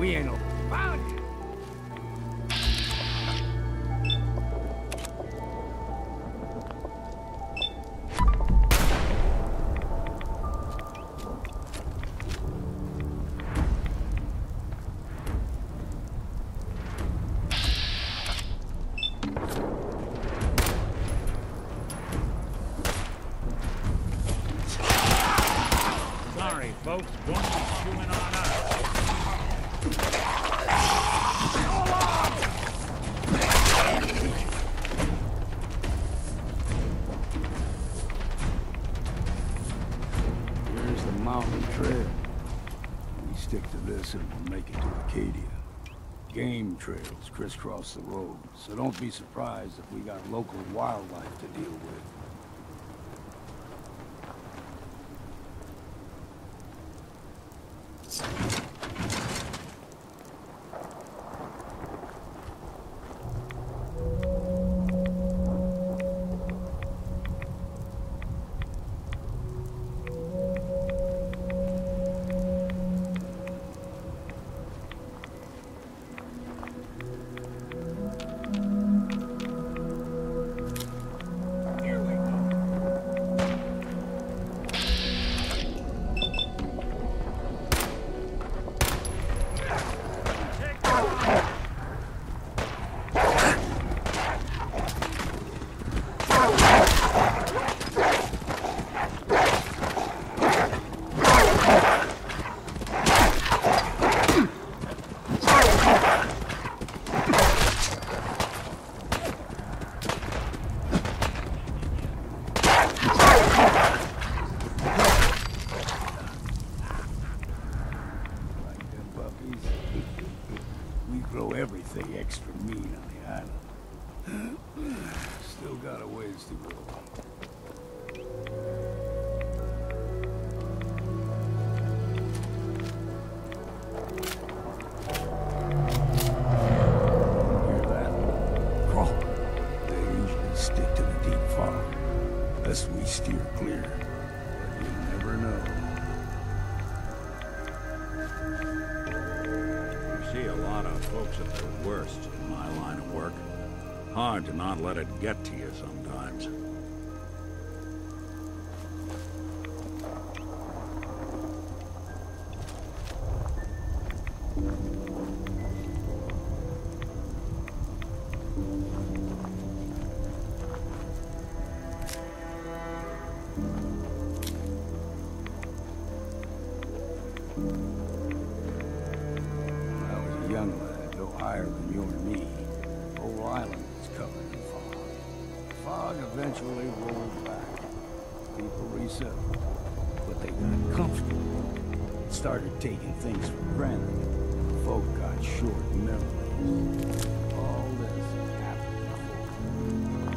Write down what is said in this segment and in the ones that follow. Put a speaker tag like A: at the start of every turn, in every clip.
A: We ain't no found you. Sorry, folks. Don't be chewing on us.
B: Here's the mountain trail. We stick to this and we'll make it to Acadia. Game trails crisscross the road, so don't be surprised if we got local wildlife to deal with. We grow everything extra mean on the island. Still got a ways to go. Hear that? Crawl. They usually stick to the deep fog. Lest we steer clear. But you never know.
C: See a lot of folks at their worst in my line of work. Hard to not let it get to you sometimes.
B: Young lad, no higher than you or me. The whole island was covered in fog. The fog eventually rolled back. People resettled, but they got comfortable. Started taking things for granted. Folk got short memories. All this happened before.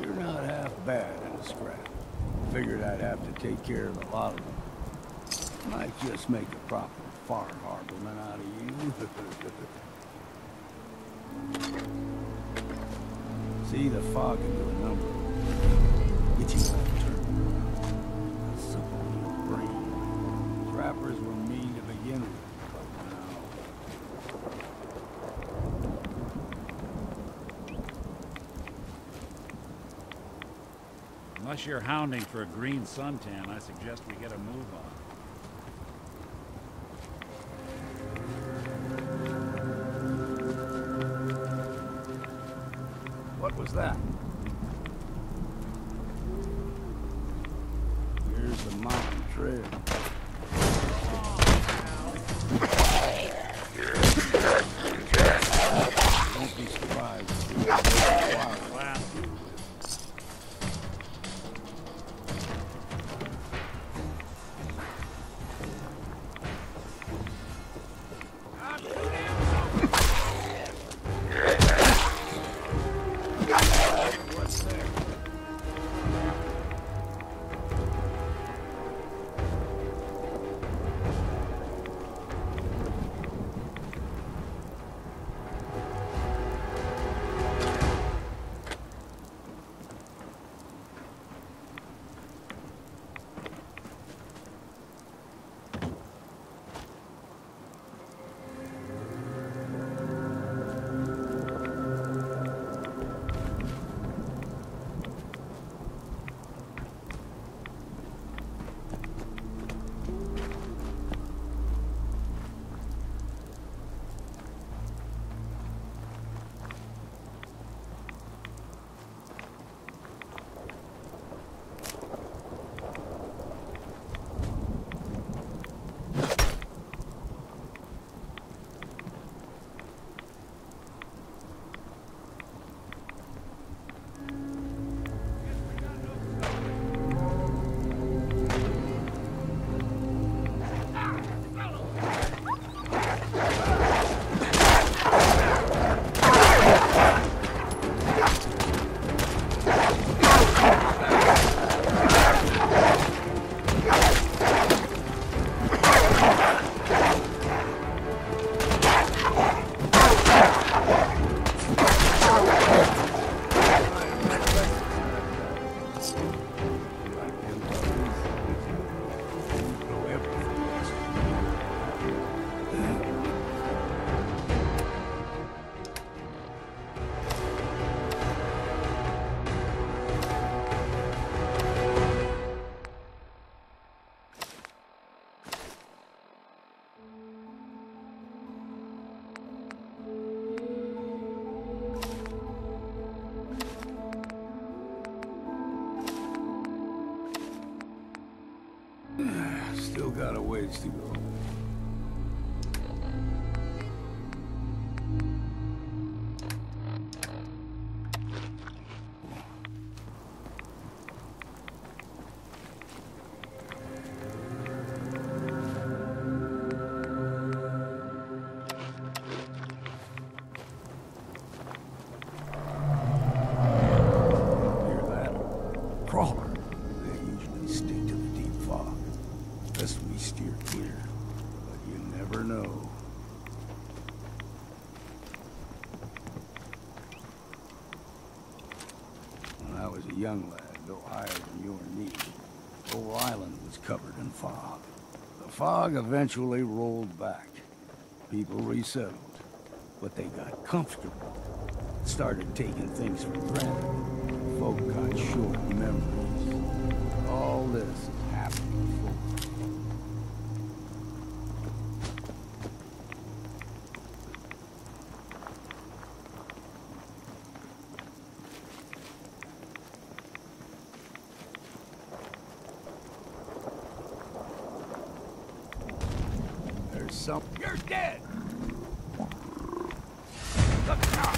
B: You're not half bad in a scrap. Figured I'd have to take care of a lot of them. Might just make a proper far harborman out of you. See, the fog can do a number. Get you all turned around. Simple in your brain. Trappers were mean to begin with, but now...
A: Unless you're hounding for a green suntan, I suggest we get a move on.
B: What was that? Here's the mountain trail. Don't be surprised if you get wild. Still got a ways to go. Hear that? Crawler. They usually stick to the deep fog. Best we steer clear, but you never know. When I was a young lad, no higher than you or me, the whole island was covered in fog. The fog eventually rolled back. People resettled, but they got comfortable. Started taking things for granted. Folk got short memories. All this has happened before. There's something. You're dead! Look out!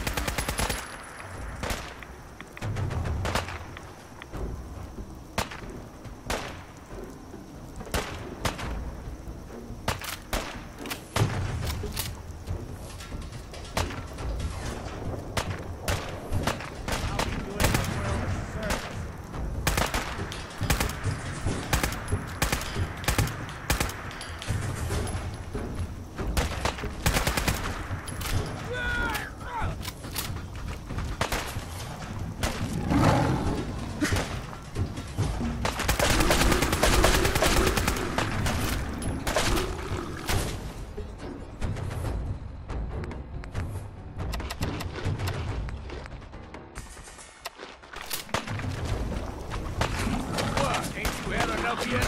B: up yet?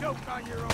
B: Choke on your own.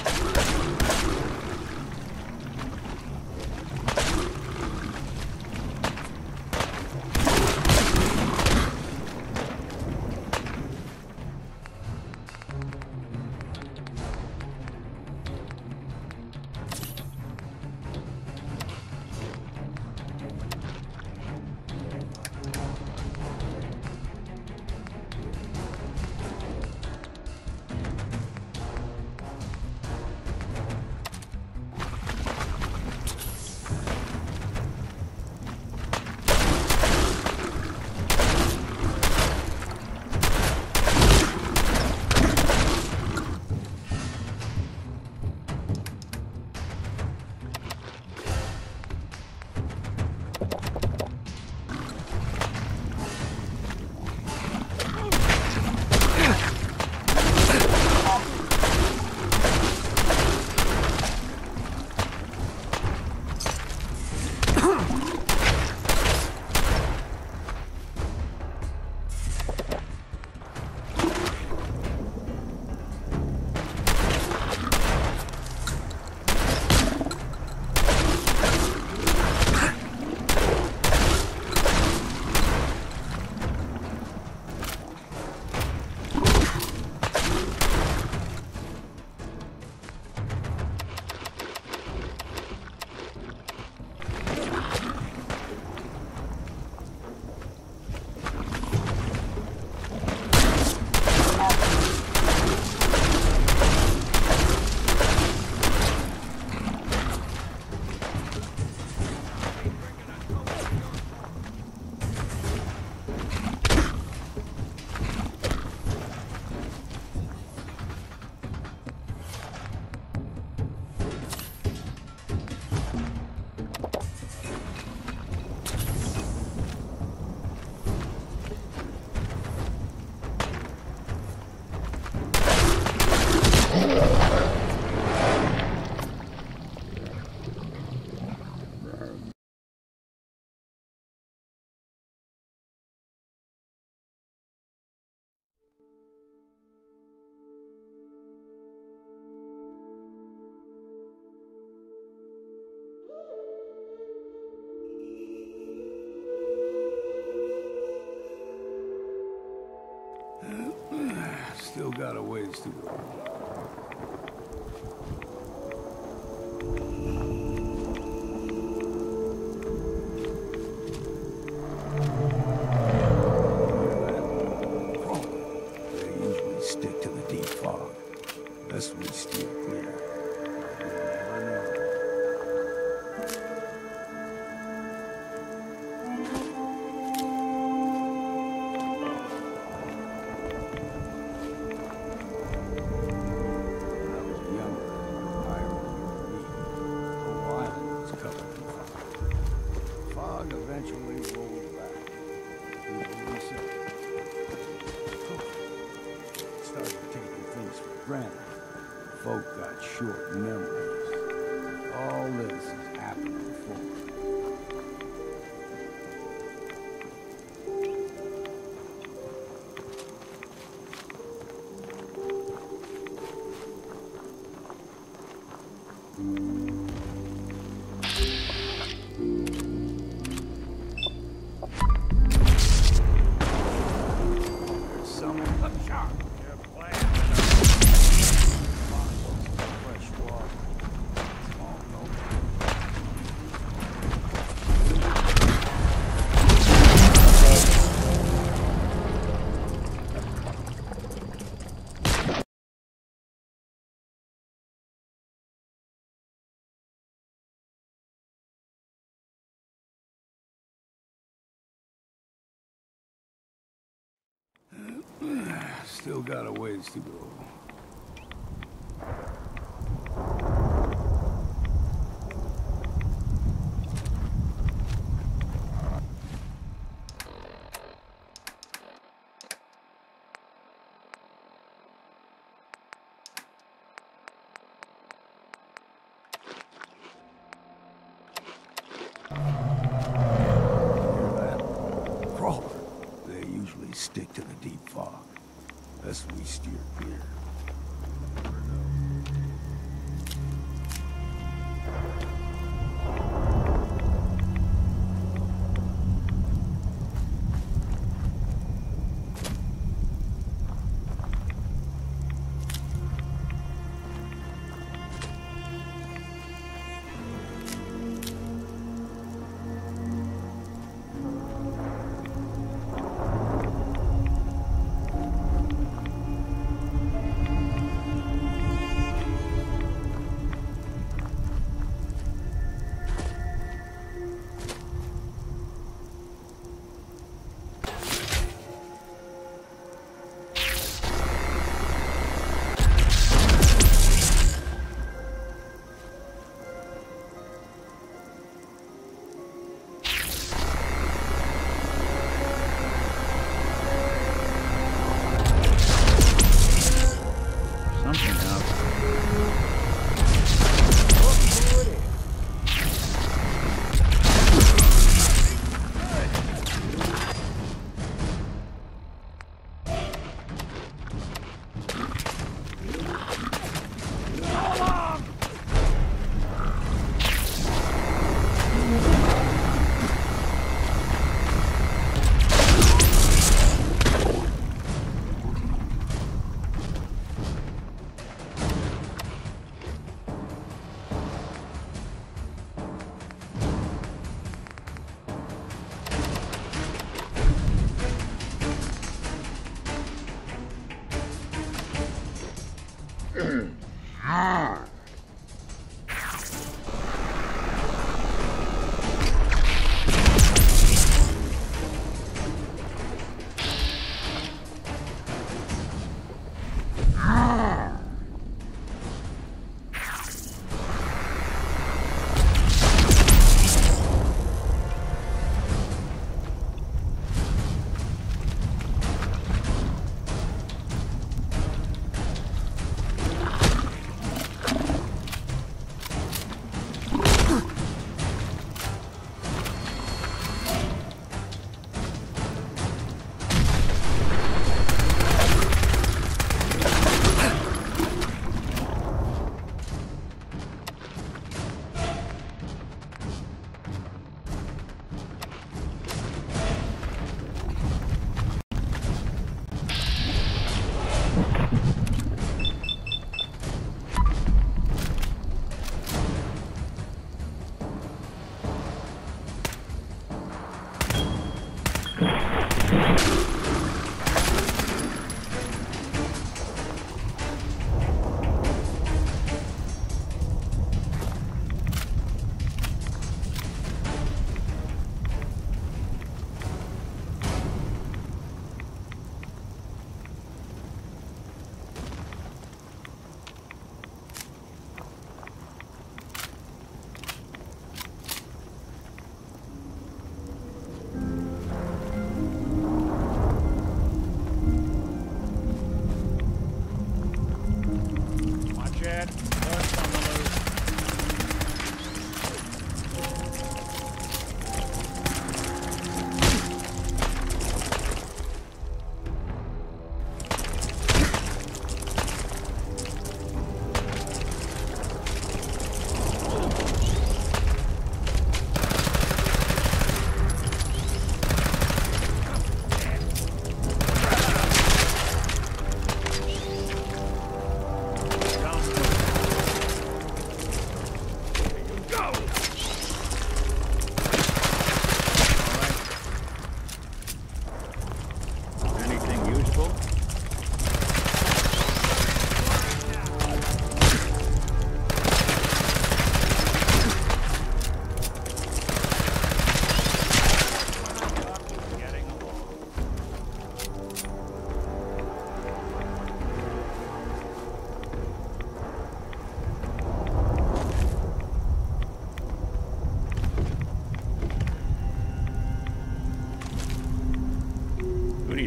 B: Still got a ways to go. They usually stick to the deep fog. Best we steer clear. You never know. Eventually rolled back. People reset. Started taking things for granted. Folk got short memories. All this has happened before. Still got a ways to go. stick to the deep fog. Lest we steer clear.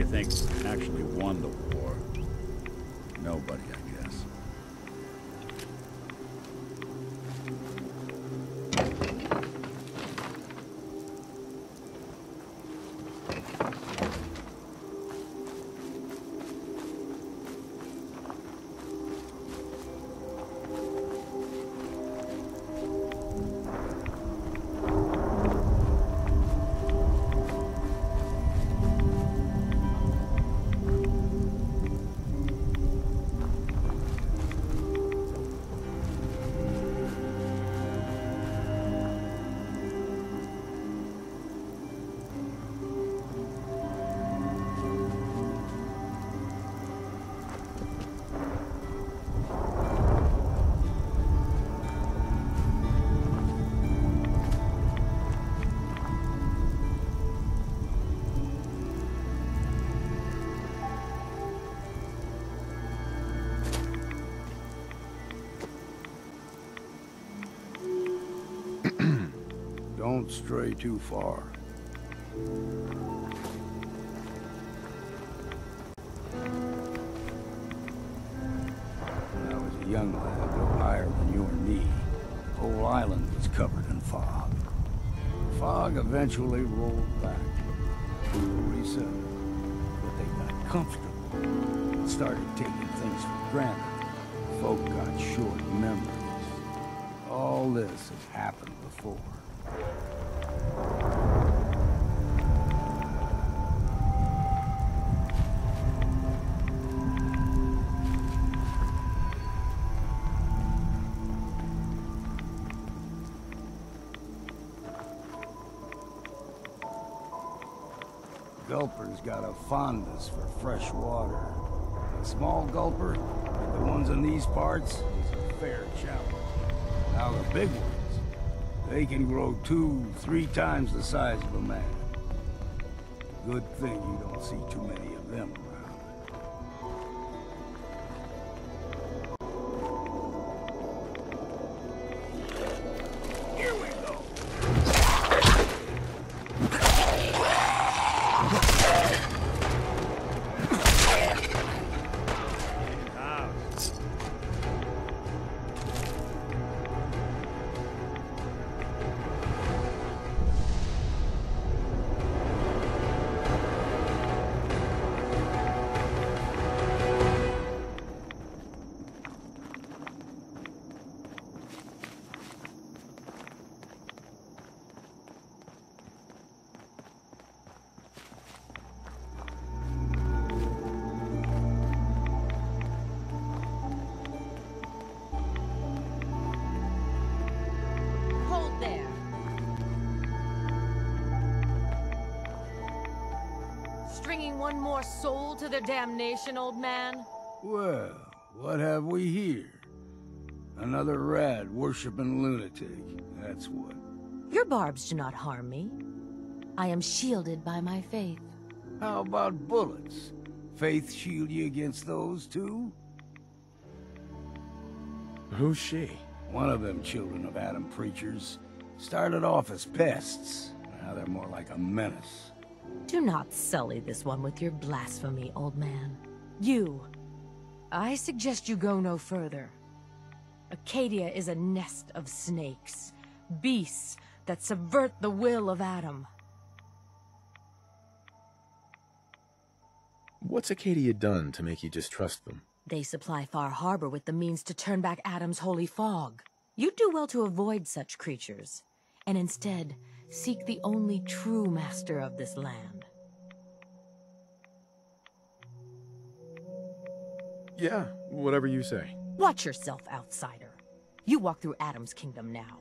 C: think actually won the war? Nobody, I guess.
B: don't stray too far. When I was a young lad, no higher than you or me, the whole island was covered in fog. The fog eventually rolled back. We were resettled, but they got comfortable and started taking things for granted. Folk got short memories. All this has happened before. Gulper's got a fondness for fresh water. A small gulper, like the ones in these parts, is a fair challenge. Now the big ones, they can grow 2-3 times the size of a man. Good thing you don't see too many of them around. Here we go!
D: Stringing one more soul to their damnation, old man?
B: Well, what have we here? Another rad worshipping lunatic, that's what.
D: Your barbs do not harm me. I am shielded by my faith.
B: How about bullets? Faith shield you against those too?
E: Who's she?
B: One of them children of Adam preachers. Started off as pests. Now they're more like a menace.
D: Do not sully this one with your blasphemy, old man. You. I suggest you go no further. Acadia is a nest of snakes. Beasts that subvert the will of Adam.
E: What's Acadia done to make you distrust them?
D: They supply Far Harbor with the means to turn back Adam's holy fog. You'd do well to avoid such creatures, and instead seek the only true master of this land.
E: Yeah, whatever you say.
D: Watch yourself, outsider. You walk through Adam's kingdom now.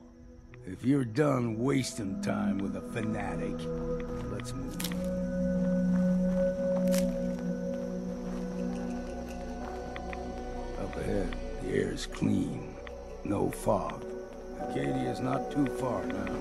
B: If you're done wasting time with a fanatic, let's move on. Up ahead, the air's clean. No fog. Acadia's not too far now.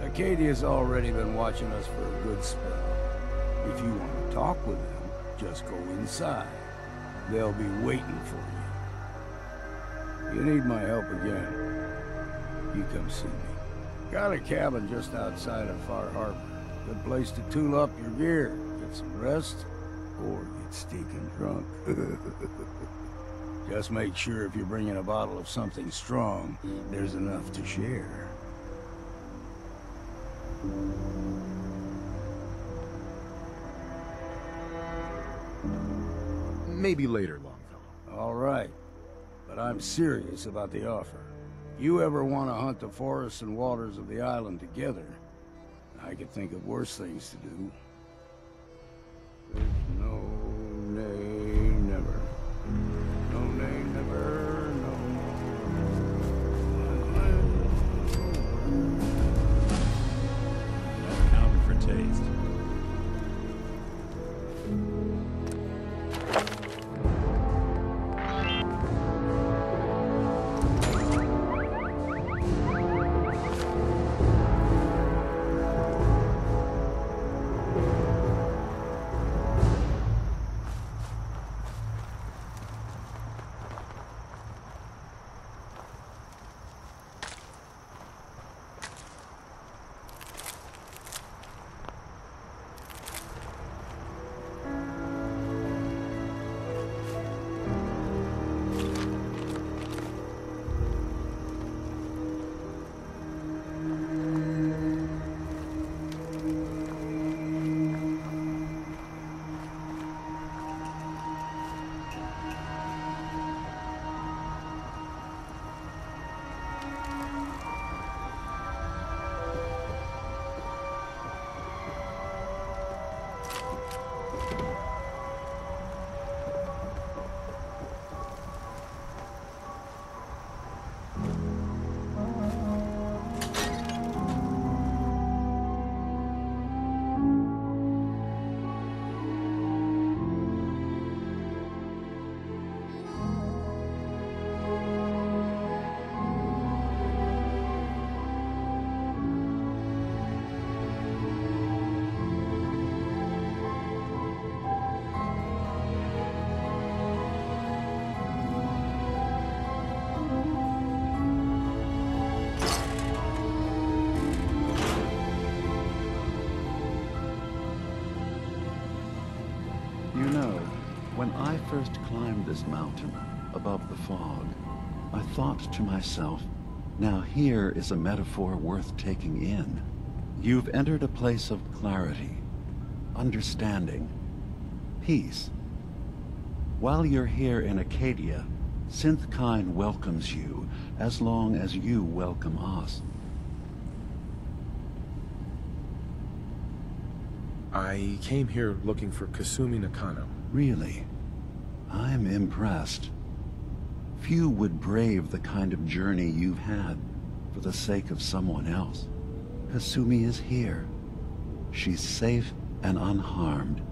B: Acadia's already been watching us for a good spell. If you want to talk with them, just go inside. They'll be waiting for you. You need my help again, you come see me. Got a cabin just outside of Far Harbor. Good place to tool up your gear, get some rest, or get stinking drunk. Just make sure if you're bringing a bottle of something strong, there's enough to share.
E: Maybe later, Longfellow.
B: All right, but I'm serious about the offer. You ever want to hunt the forests and waters of the island together, I could think of worse things to do. There's no nay, never. No nay, never, no.
C: No counting for taste.
F: You know, when I first climbed this mountain above the fog, I thought to myself, now here is a metaphor worth taking in. You've entered a place of clarity, understanding, peace. While you're here in Acadia, Synthkind welcomes you as long as you welcome us.
E: I came here looking for Kasumi Nakano.
F: Really? I'm impressed. Few would brave the kind of journey you've had for the sake of someone else. Kasumi is here. She's safe and unharmed,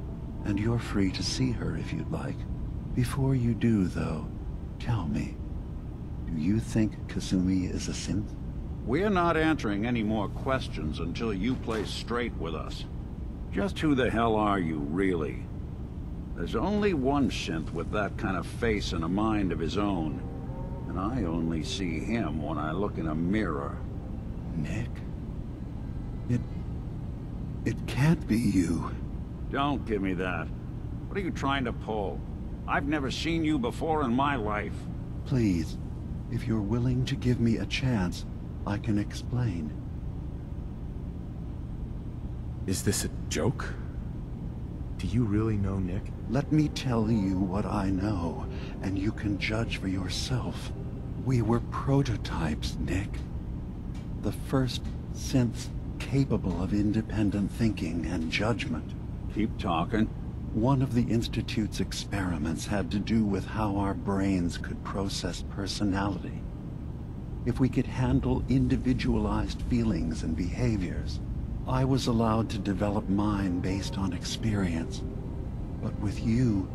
F: and you're free to see her if you'd like. Before you do, though, tell me, do you think Kasumi is a synth?
G: We're not answering any more questions until you play straight with us. Just who the hell are you, really? There's only one synth with that kind of face and a mind of his own. And I only see him when I look in a mirror.
F: Nick? It can't be you.
G: Don't give me that. What are you trying to pull? I've never seen you before in my life.
F: Please, if you're willing to give me a chance, I can explain.
E: Is this a joke? Do you really know Nick?
F: Let me tell you what I know, and you can judge for yourself. We were prototypes, Nick. The first synths capable of independent thinking and judgment.
G: Keep talking.
F: One of the Institute's experiments had to do with how our brains could process personality. If we could handle individualized feelings and behaviors, I was allowed to develop mine based on experience. But with you,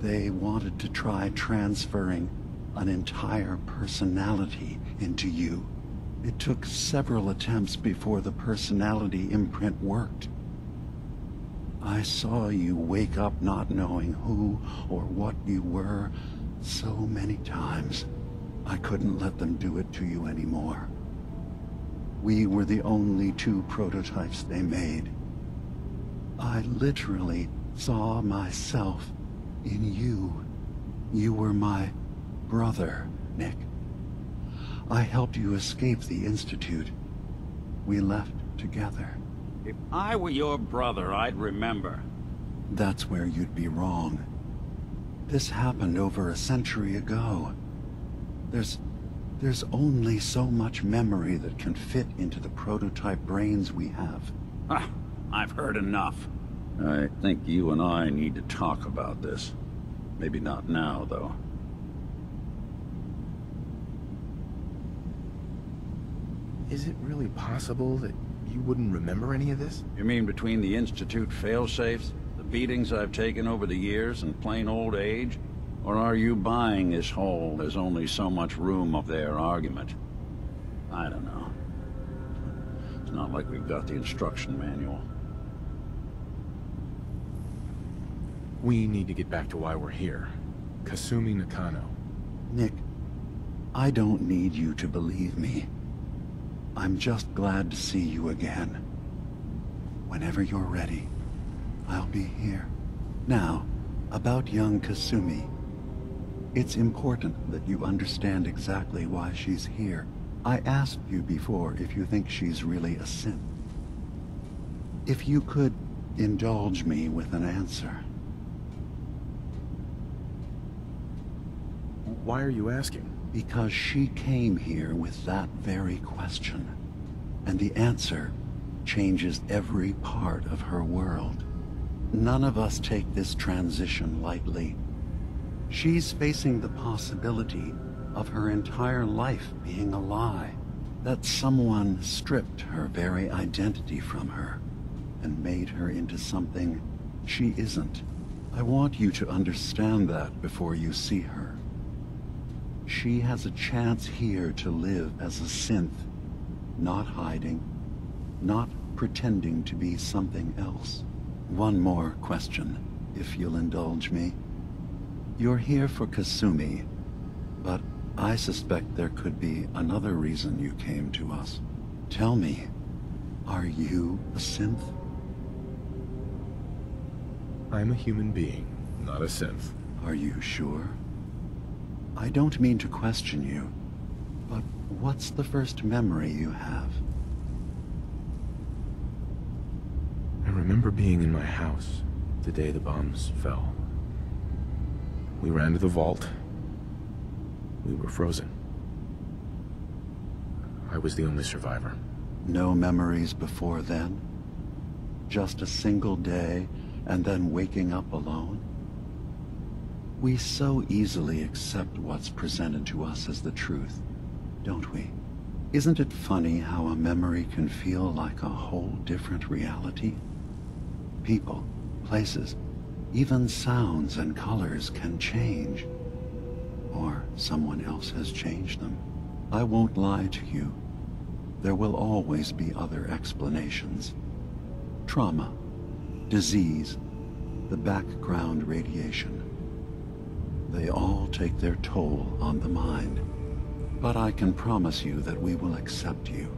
F: they wanted to try transferring an entire personality into you. It took several attempts before the personality imprint worked. I saw you wake up not knowing who or what you were so many times. I couldn't let them do it to you anymore. We were the only two prototypes they made. I literally saw myself in you. You were my brother, Nick. I helped you escape the Institute. We left together.
G: If I were your brother, I'd remember.
F: That's where you'd be wrong. This happened over a century ago. There's There's only so much memory that can fit into the prototype brains we have.
G: Ah, I've heard enough. I think you and I need to talk about this. Maybe not now, though.
E: Is it really possible that you wouldn't remember any of this?
G: You mean between the Institute failsafes, the beatings I've taken over the years, and plain old age? Or are you buying this whole "there's only so much room" of their argument? I don't know. It's not like we've got the instruction manual.
E: We need to get back to why we're here. Kasumi Nakano.
F: Nick, I don't need you to believe me. I'm just glad to see you again. Whenever you're ready, I'll be here. Now, about young Kasumi. It's important that you understand exactly why she's here. I asked you before if you think she's really a synth. If you could indulge me with an answer.
E: Why are you asking?
F: Because she came here with that very question. And the answer changes every part of her world. None of us take this transition lightly. She's facing the possibility of her entire life being a lie. That someone stripped her very identity from her and made her into something she isn't. I want you to understand that before you see her. She has a chance here to live as a synth, not hiding, not pretending to be something else. One more question, if you'll indulge me. You're here for Kasumi, but I suspect there could be another reason you came to us. Tell me, are you a synth?
E: I'm a human being, not a synth.
F: Are you sure? I don't mean to question you, but what's the first memory you have?
E: I remember being in my house the day the bombs fell. We ran to the vault. We were frozen. I was the only survivor.
F: No memories before then? Just a single day, and then waking up alone? We so easily accept what's presented to us as the truth, don't we? Isn't it funny how a memory can feel like a whole different reality? People, places, even sounds and colors can change. Or someone else has changed them. I won't lie to you. There will always be other explanations. Trauma, disease, the background radiation. They all take their toll on the mind. But I can promise you that we will accept you,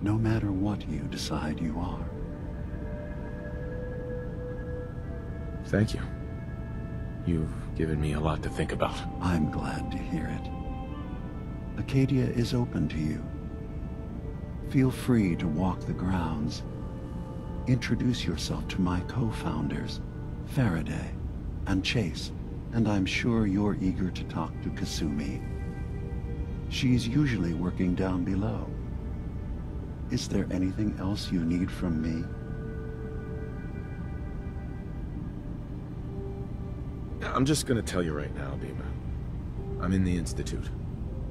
F: no matter what you decide you are.
E: Thank you. You've given me a lot to think about.
F: I'm glad to hear it. Acadia is open to you. Feel free to walk the grounds. Introduce yourself to my co-founders, Faraday and Chase, and I'm sure you're eager to talk to Kasumi. She's usually working down below. Is there anything else you need from me?
E: I'm just gonna tell you right now, Bima. I'm in the Institute.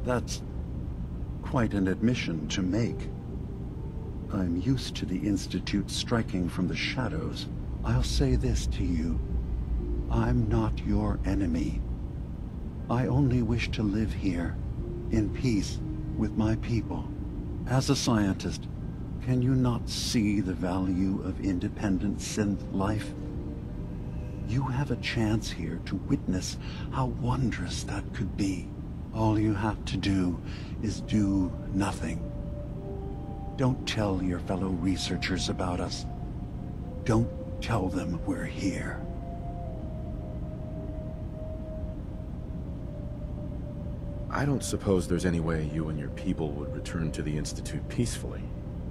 F: That's quite an admission to make. I'm used to the Institute striking from the shadows. I'll say this to you. I'm not your enemy. I only wish to live here, in peace, with my people. As a scientist, can you not see the value of independent synth life? You have a chance here to witness how wondrous that could be. All you have to do is do nothing. Don't tell your fellow researchers about us. Don't tell them we're here.
E: I don't suppose there's any way you and your people would return to the Institute peacefully.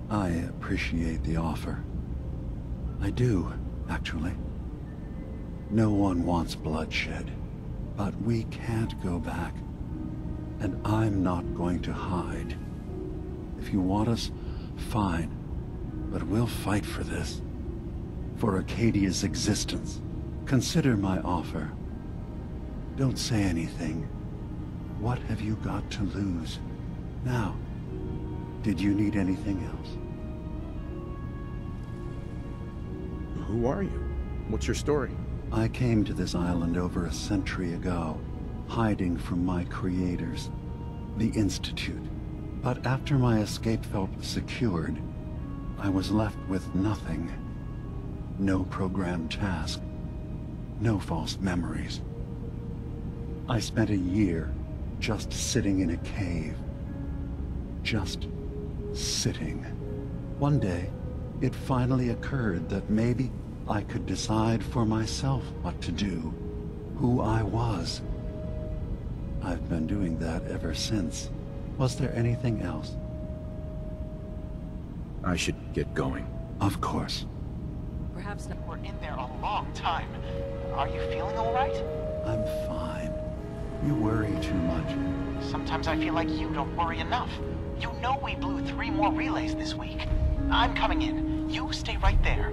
F: I appreciate the offer. I do, actually. No one wants bloodshed, but we can't go back. And I'm not going to hide. If you want us, fine. But we'll fight for this. For Acadia's existence. Consider my offer. Don't say anything. What have you got to lose? Now, did you need anything else?
E: Who are you? What's your story?
F: I came to this island over a century ago, hiding from my creators, the Institute. But after my escape felt secured, I was left with nothing. No programmed task. No false memories. I spent a year just sitting in a cave. Just sitting. One day, it finally occurred that maybe I could decide for myself what to do, who I was. I've been doing that ever since. Was there anything else?
E: I should get going.
F: Of course.
D: Perhaps not.
H: We're in there a long time. Are you feeling all right?
F: I'm fine. You worry too much.
H: Sometimes I feel like you don't worry enough. You know we blew 3 more relays this week. I'm coming in. You stay right there.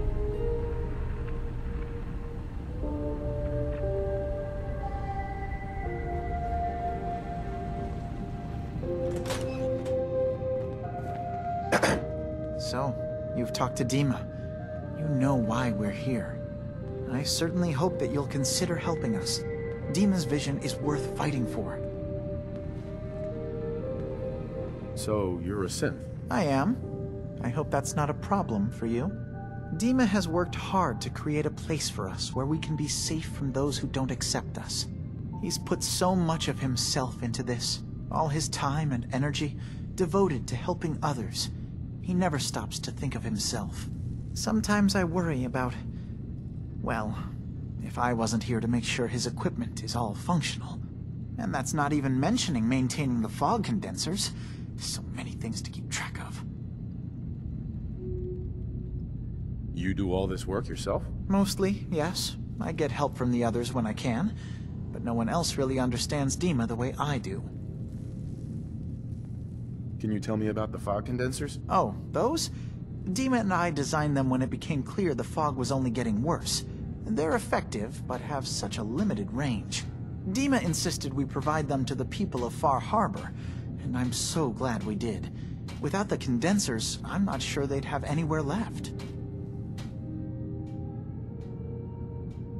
H: So, you've talked to Dima. You know why we're here. I certainly hope that you'll consider helping us. Dima's vision is worth fighting for.
E: So, you're a synth?
H: I am. I hope that's not a problem for you. Dima has worked hard to create a place for us where we can be safe from those who don't accept us. He's put so much of himself into this, all his time and energy devoted to helping others. He never stops to think of himself. Sometimes I worry about, well, if I wasn't here to make sure his equipment is all functional. And that's not even mentioning maintaining the fog condensers. So many things to keep track of.
E: You do all this work yourself?
H: Mostly, yes. I get help from the others when I can, but no one else really understands Dima the way I do.
E: Can you tell me about the fog condensers?
H: Oh, those? Dima and I designed them when it became clear the fog was only getting worse. They're effective, but have such a limited range. Dima insisted we provide them to the people of Far Harbor, and I'm so glad we did. Without the condensers, I'm not sure they'd have anywhere left.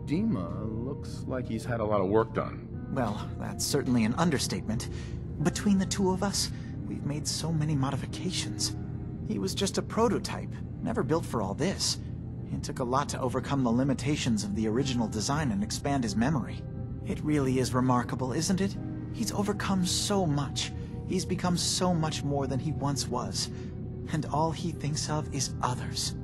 E: Dima looks like he's had a lot of work done.
H: Well, that's certainly an understatement. Between the two of us, we've made so many modifications. He was just a prototype, never built for all this. It took a lot to overcome the limitations of the original design and expand his memory. It really is remarkable, isn't it? He's overcome so much. He's become so much more than he once was. And all he thinks of is others.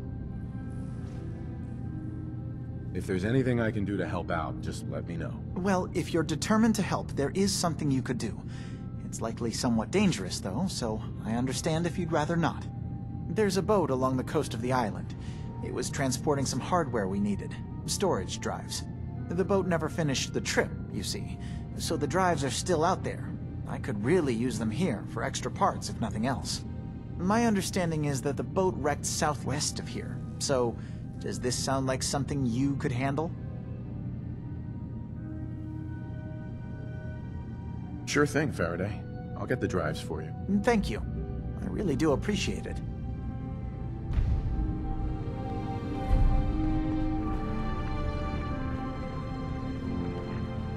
E: If there's anything I can do to help out, just let me know.
H: Well, if you're determined to help, there is something you could do. It's likely somewhat dangerous, though, so I understand if you'd rather not. There's a boat along the coast of the island. It was transporting some hardware we needed. Storage drives. The boat never finished the trip, you see, so the drives are still out there. I could really use them here for extra parts, if nothing else. My understanding is that the boat wrecked southwest of here, so does this sound like something you could handle?
E: Sure thing, Faraday. I'll get the drives for you.
H: Thank you. I really do appreciate it.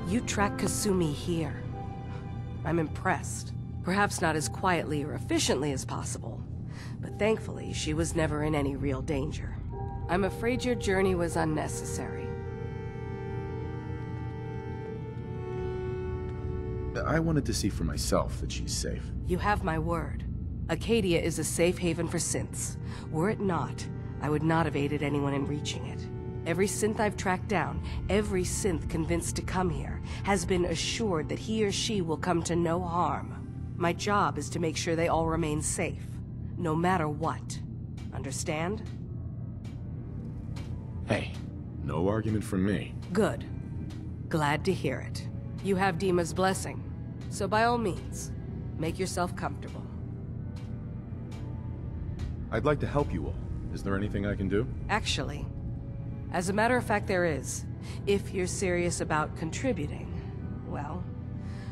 D: You track Kasumi here. I'm impressed. Perhaps not as quietly or efficiently as possible, but thankfully she was never in any real danger. I'm afraid your journey was unnecessary.
E: I wanted to see for myself that she's safe.
D: You have my word. Acadia is a safe haven for synths. Were it not, I would not have aided anyone in reaching it. Every synth I've tracked down, every synth convinced to come here, has been assured that he or she will come to no harm. My job is to make sure they all remain safe, no matter what. Understand?
E: Hey, no argument from me.
D: Good. Glad to hear it. You have Dima's blessing,
I: So by all means, make yourself comfortable.
E: I'd like to help you all. Is there anything I can do?
I: Actually, as a matter of fact, there is. If you're serious about contributing, well,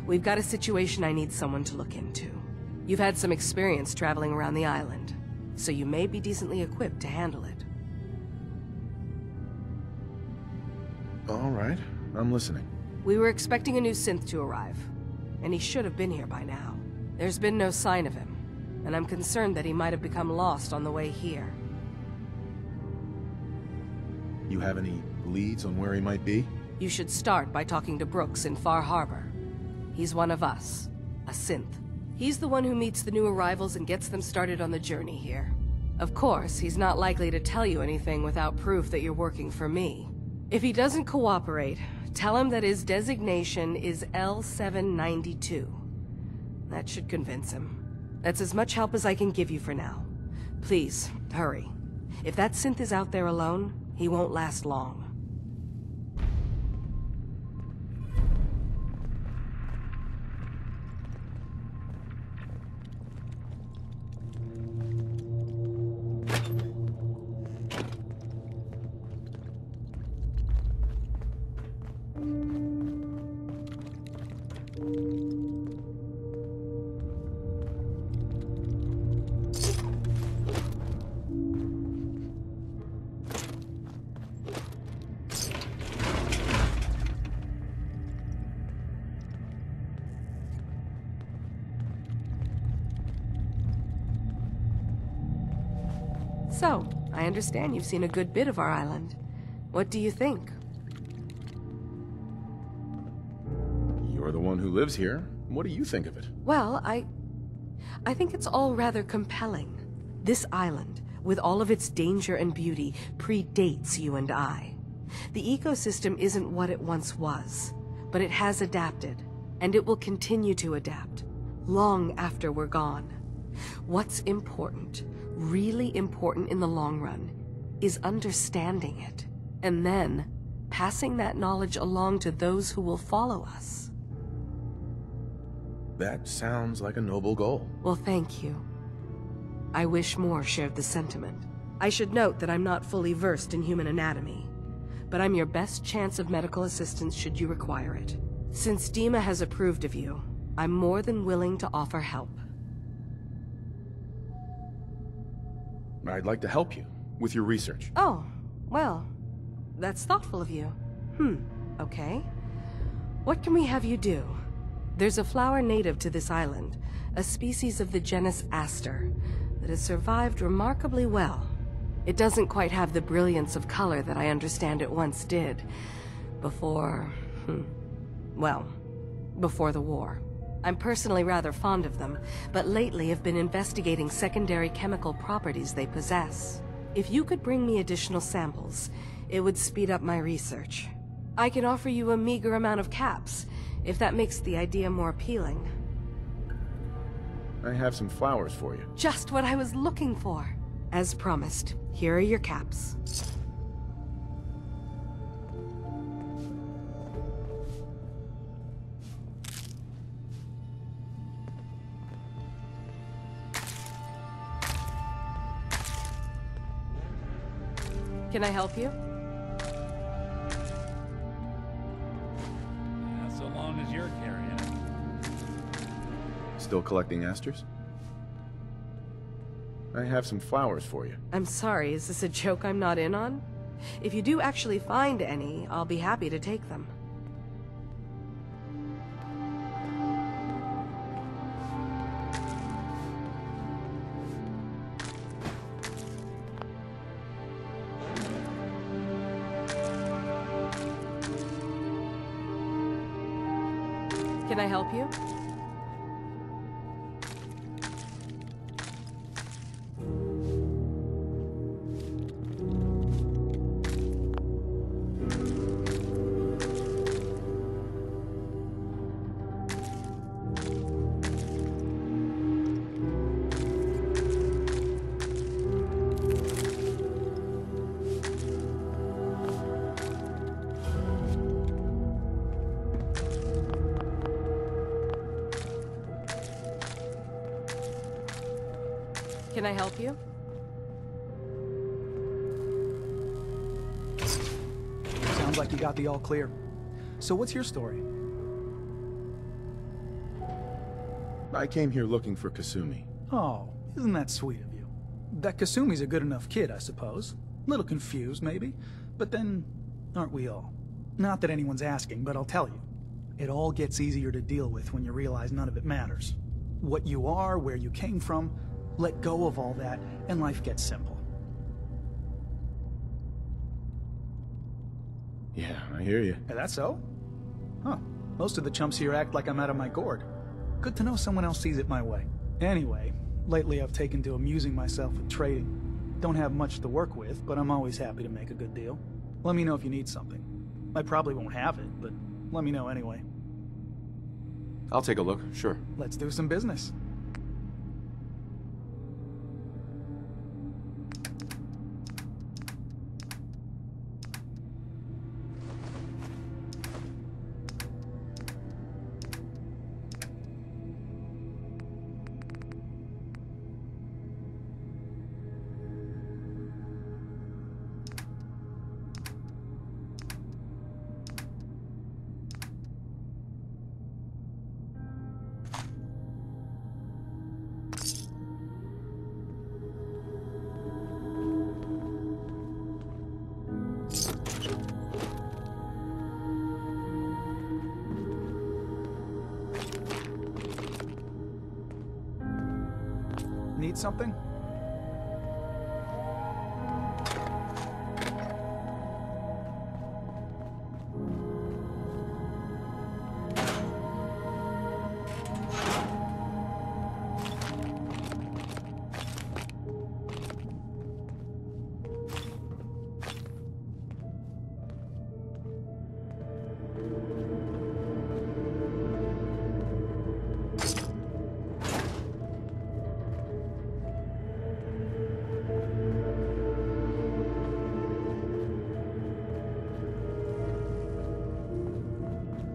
I: we've got a situation I need someone to look into. You've had some experience traveling around the island, so you may be decently equipped to handle it.
E: All right, I'm listening.
I: We were expecting a new synth to arrive, and he should have been here by now. There's been no sign of him, and I'm concerned that he might have become lost on the way here.
E: You have any leads on where he might be?
I: You should start by talking to Brooks in Far Harbor. He's one of us, a synth. He's the one who meets the new arrivals and gets them started on the journey here. Of course, he's not likely to tell you anything without proof that you're working for me. If he doesn't cooperate, tell him that his designation is L792. That should convince him. That's as much help as I can give you for now. Please, hurry. If that synth is out there alone, he won't last long. So, I understand you've seen a good bit of our island. What do you think?
E: You're the one who lives here. What do you think of it?
I: Well, I think it's all rather compelling. This island, with all of its danger and beauty, predates you and I. The ecosystem isn't what it once was, but it has adapted, and it will continue to adapt, long after we're gone. What's important, really important in the long run, is understanding it, and then passing that knowledge along to those who will follow us.
E: That sounds like a noble goal.
I: Well, thank you. I wish more shared the sentiment. I should note that I'm not fully versed in human anatomy, but I'm your best chance of medical assistance should you require it. Since Dima has approved of you, I'm more than willing to offer help.
E: I'd like to help you with your research.
I: Oh, well, that's thoughtful of you. Okay. What can we have you do? There's a flower native to this island, a species of the genus Aster, that has survived remarkably well. It doesn't quite have the brilliance of color that I understand it once did. Before the war. I'm personally rather fond of them, but lately have been investigating secondary chemical properties they possess. If you could bring me additional samples, it would speed up my research. I can offer you a meager amount of caps, if that makes the idea more appealing.
E: I have some flowers for you.
I: Just what I was looking for. As promised, here are your caps. Can I help you?
A: Yeah, so long as you're carrying it.
E: Still collecting asters? I have some flowers for you.
I: I'm sorry, is this a joke I'm not in on? If you do actually find any, I'll be happy to take them. Can I help you? Can I help you?
J: Sounds like you got the all clear. So what's your story?
E: I came here looking for Kasumi.
J: Oh, isn't that sweet of you? That Kasumi's a good enough kid, I suppose. Little confused, maybe. But then, aren't we all? Not that anyone's asking, but I'll tell you. It all gets easier to deal with when you realize none of it matters. What you are, where you came from, let go of all that, and life gets simple.
E: Yeah, I hear you.
J: Is that so? Huh. Most of the chumps here act like I'm out of my gourd. Good to know someone else sees it my way. Anyway, lately I've taken to amusing myself with trading. Don't have much to work with, but I'm always happy to make a good deal. Let me know if you need something. I probably won't have it, but let me know anyway.
E: I'll take a look, sure.
J: Let's do some business. Need something?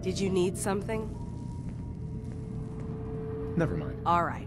I: Did you need something?
E: Never mind.
I: All right.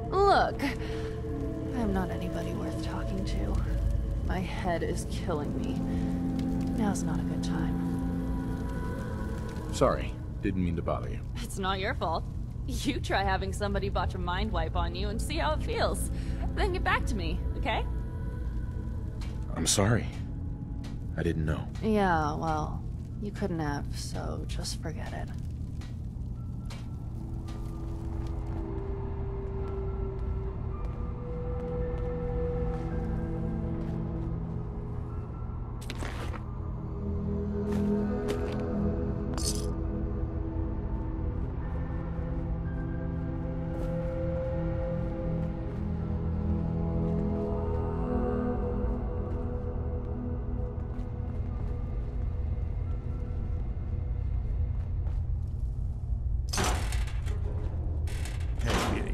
K: Look, I'm not anybody worth talking to. My head is killing me. Now's not a good time.
E: Sorry, didn't mean to bother you.
K: It's not your fault. You try having somebody botch a mind wipe on you and see how it feels. Then get back to me, okay?
E: I'm sorry. I didn't know.
K: Yeah, well, you couldn't have, so just forget it.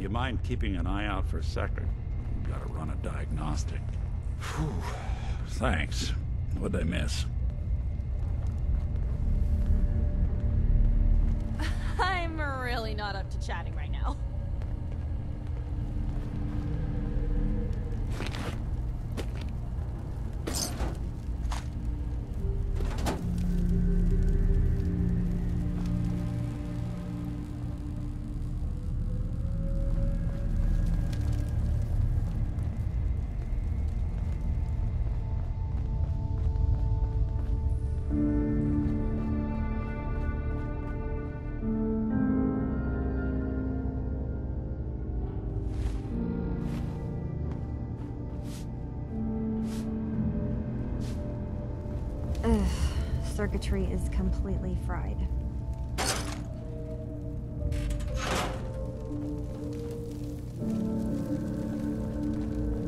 C: You mind keeping an eye out for a second? Gotta run a diagnostic. Whew. Thanks. What'd I miss?
K: I'm really not up to chatting right now.
L: circuitry is completely fried.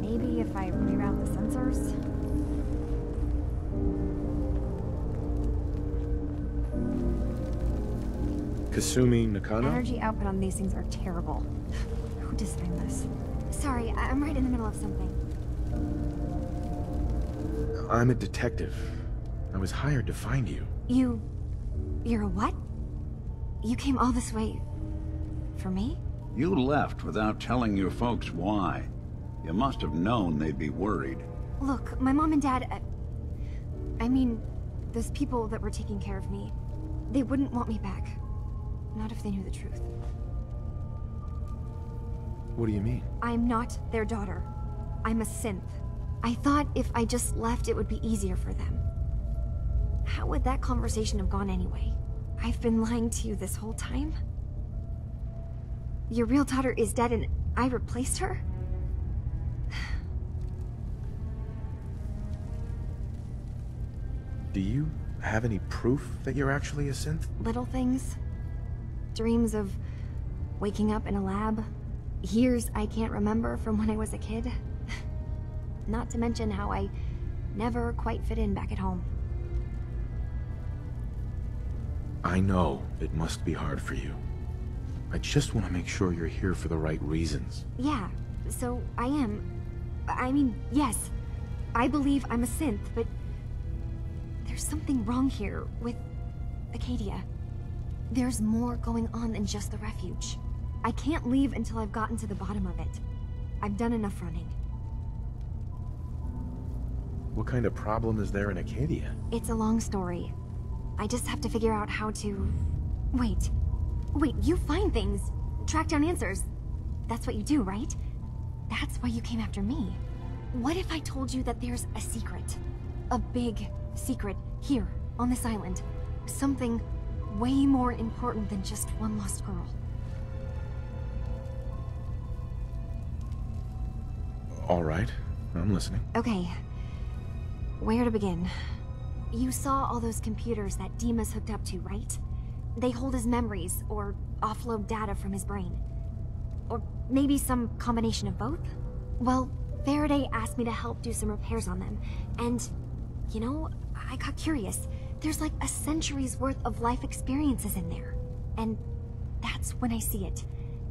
L: Maybe if I reroute the sensors?
E: Kasumi Nakano?
L: Energy output on these things are terrible. Who designed this? Sorry, I'm right in the middle of something.
E: I'm a detective. I was hired to find you.
L: You're a what? You came all this way... for me?
G: You left without telling your folks why. You must have known they'd be worried.
L: Look, my mom and dad... I mean, those people that were taking care of me, they wouldn't want me back. Not if they knew the truth.
E: What do you mean?
L: I'm not their daughter. I'm a synth. I thought if I just left, it would be easier for them. How would that conversation have gone anyway? I've been lying to you this whole time? Your real daughter is dead and I replaced her?
E: Do you have any proof that you're actually a synth?
L: Little things. Dreams of waking up in a lab. Years I can't remember from when I was a kid. Not to mention how I never quite fit in back at home.
E: I know it must be hard for you. I just want to make sure you're here for the right reasons.
L: Yeah, so I am. I mean, yes. I believe I'm a synth, but... there's something wrong here with Acadia. There's more going on than just the refuge. I can't leave until I've gotten to the bottom of it. I've done enough running.
E: What kind of problem is there in Acadia?
L: It's a long story. I just have to figure out how to... Wait, you find things, track down answers. That's what you do, right? That's why you came after me. What if I told you that there's a secret? A big secret here, on this island. Something way more important than just one lost girl.
E: All right, I'm listening.
L: Okay. Where to begin? You saw all those computers that Dima's hooked up to, right? They hold his memories, or offload data from his brain. Or maybe some combination of both? Well, Faraday asked me to help do some repairs on them, and, you know, I got curious. There's like a century's worth of life experiences in there. And that's when I see it.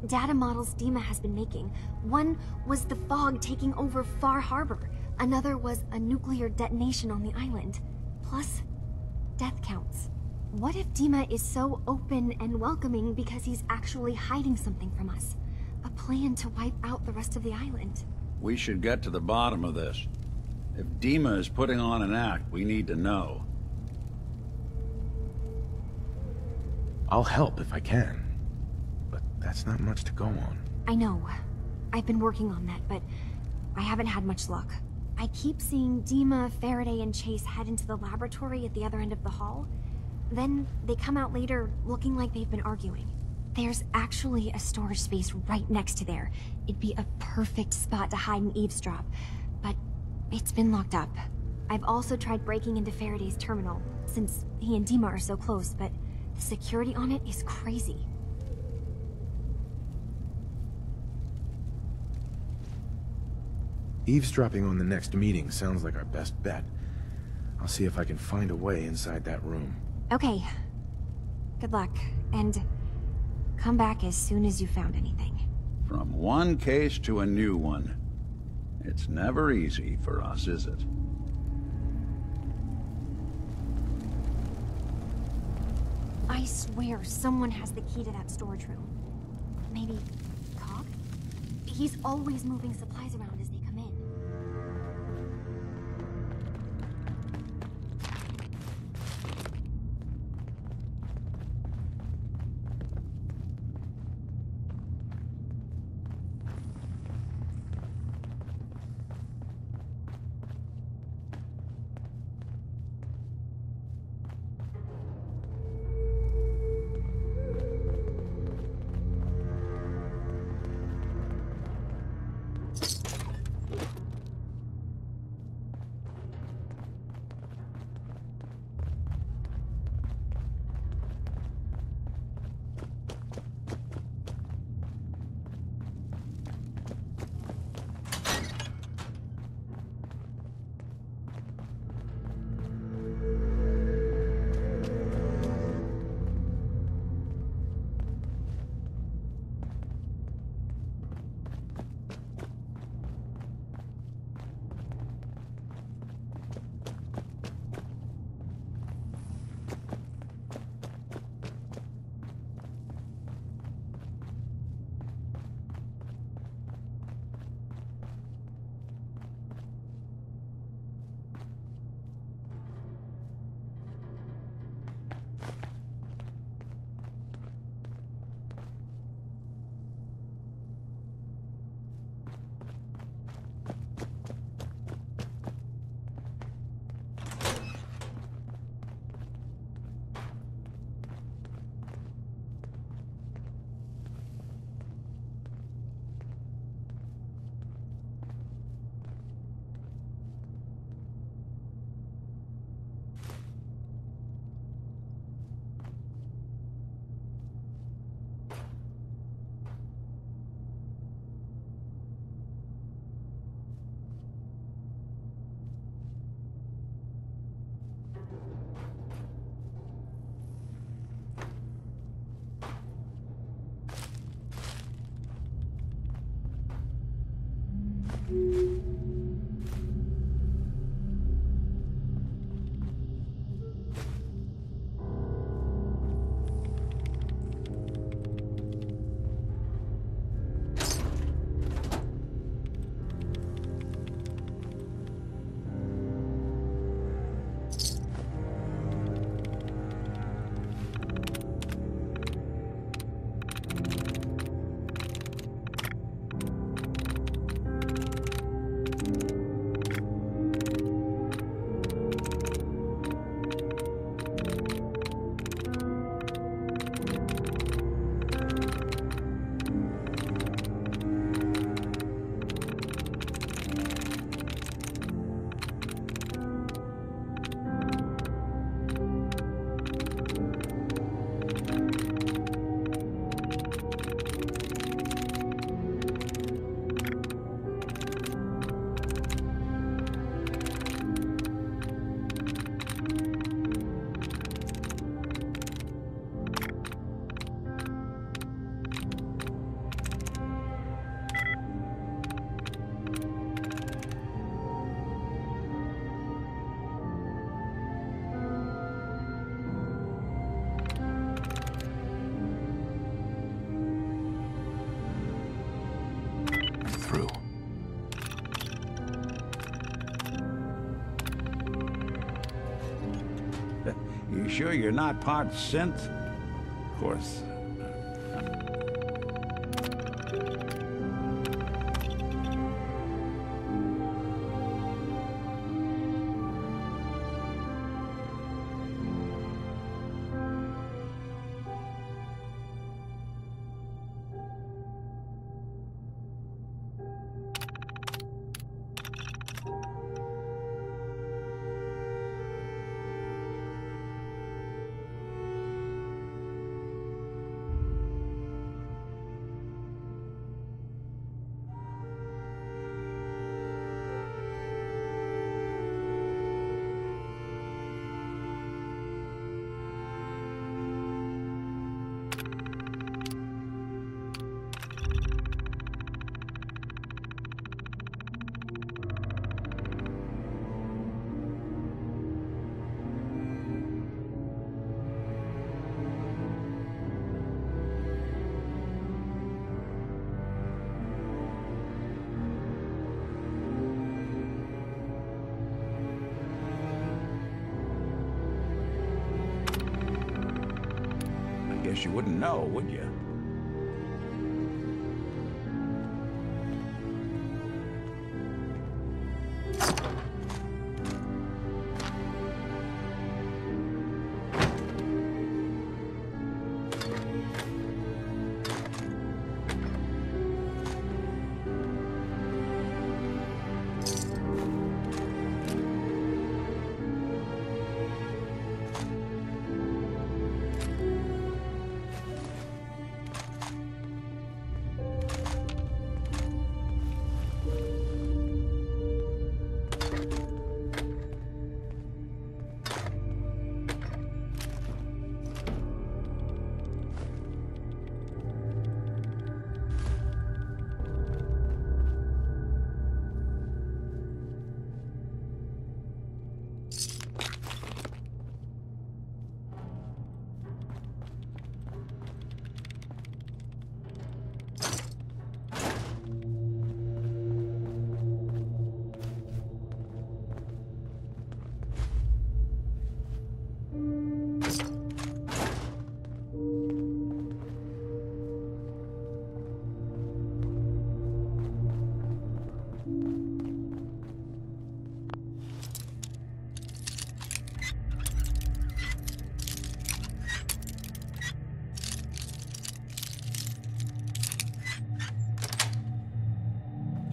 L: Data models Dima has been making. One was the fog taking over Far Harbor. Another was a nuclear detonation on the island. Plus, death counts. What if Dima is so open and welcoming because he's actually hiding something from us? A plan to wipe out the rest of the island.
G: We should get to the bottom of this. If Dima is putting on an act, we need to know.
E: I'll help if I can. But that's not much to go on.
L: I know. I've been working on that, but I haven't had much luck. I keep seeing Dima, Faraday, and Chase head into the laboratory at the other end of the hall. Then they come out later looking like they've been arguing. There's actually a storage space right next to there. It'd be a perfect spot to hide and eavesdrop, but it's been locked up. I've also tried breaking into Faraday's terminal, since he and Dima are so close, but the security on it is crazy.
E: Eavesdropping on the next meeting sounds like our best bet. I'll see if I can find a way inside that room.
L: Okay. Good luck, and come back as soon as you found anything.
G: From one case to a new one. It's never easy for us, is it?
L: I swear someone has the key to that storage room. Maybe Cog? He's always moving supplies around as they come in.
G: You sure you're not part synth?
C: Of course.
G: Guess you wouldn't know, would you?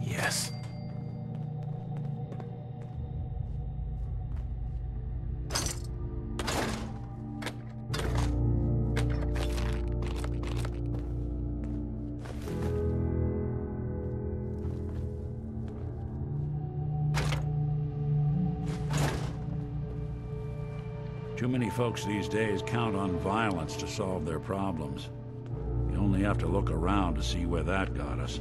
E: Yes.
C: Too many folks these days count on violence to solve their problems. You only have to look around to see where that got us.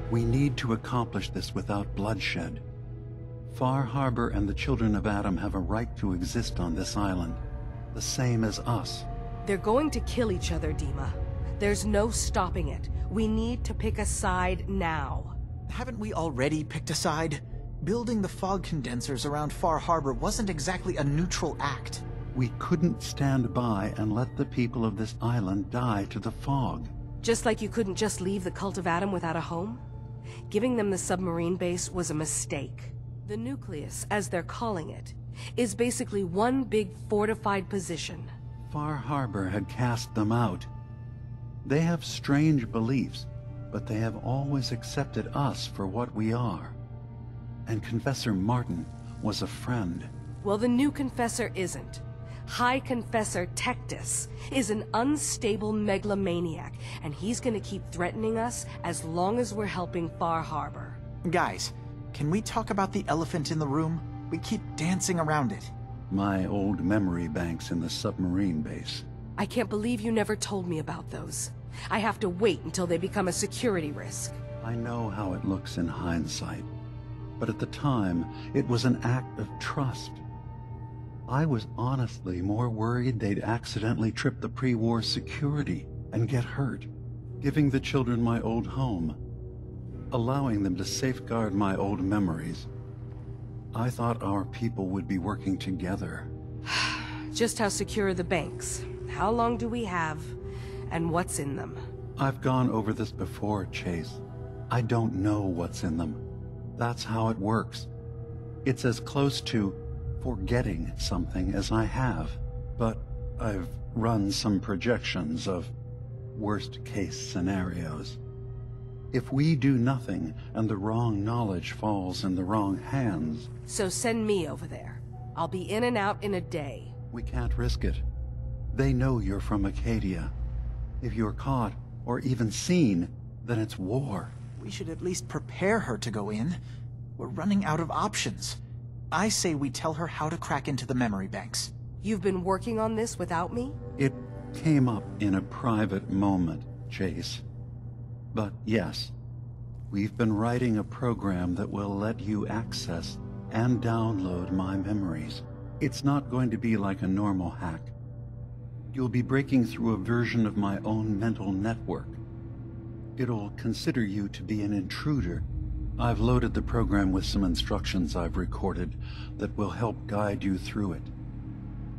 F: We need to accomplish this without bloodshed. Far Harbor and the children of Adam have a right to exist on this island, the same as us.
I: They're going to kill each other, Dima. There's no stopping it. We need to pick a side now.
H: Haven't we already picked a side? Building the fog condensers around Far Harbor wasn't exactly a neutral act.
F: We couldn't stand by and let the people of this island die to the fog.
I: Just like you couldn't just leave the Cult of Adam without a home? Giving them the submarine base was a mistake. The nucleus, as they're calling it, is basically one big fortified position.
F: Far Harbor had cast them out. They have strange beliefs, but they have always accepted us for what we are. And Confessor Martin was a friend.
I: Well, the new Confessor isn't. High Confessor Tectus is an unstable megalomaniac, and he's gonna keep threatening us as long as we're helping Far Harbor.
H: Guys, can we talk about the elephant in the room? We keep dancing around it.
F: My old memory banks in the submarine base.
I: I can't believe you never told me about those. I have to wait until they become a security risk.
F: I know how it looks in hindsight, but at the time, it was an act of trust. I was honestly more worried they'd accidentally trip the pre-war security and get hurt, giving the children my old home, allowing them to safeguard my old memories. I thought our people would be working together.
I: Just how secure are the banks? How long do we have? And what's in them?
F: I've gone over this before, Chase. I don't know what's in them. That's how it works. It's as close to forgetting something as I have, but I've run some projections of worst-case scenarios. If we do nothing and the wrong knowledge falls in the wrong hands...
I: So send me over there. I'll be in and out in a day.
F: We can't risk it. They know you're from Acadia. If you're caught, or even seen, then it's war.
H: We should at least prepare her to go in. We're running out of options. I say we tell her how to crack into the memory banks.
I: You've been working on this without me?
F: It came up in a private moment, Chase. But yes, we've been writing a program that will let you access and download my memories. It's not going to be like a normal hack. You'll be breaking through a version of my own mental network. It'll consider you to be an intruder. I've loaded the program with some instructions I've recorded that will help guide you through it.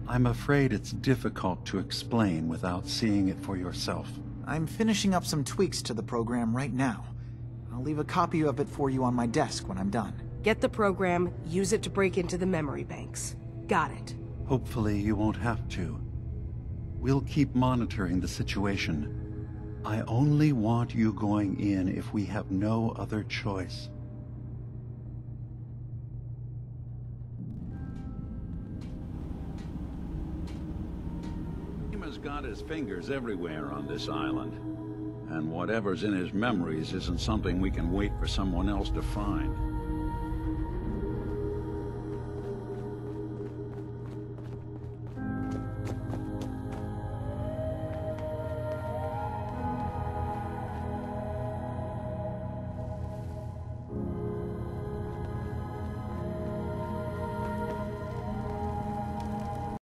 F: I'm afraid it's difficult to explain without seeing it for yourself.
H: I'm finishing up some tweaks to the program right now. I'll leave a copy of it for you on my desk when I'm done.
I: Get the program, use it to break into the memory banks. Got it.
F: Hopefully you won't have to. We'll keep monitoring the situation. I only want you going in if we have no other choice.
G: Dima's got his fingers everywhere on this island. And whatever's in his memories isn't something we can wait for someone else to find.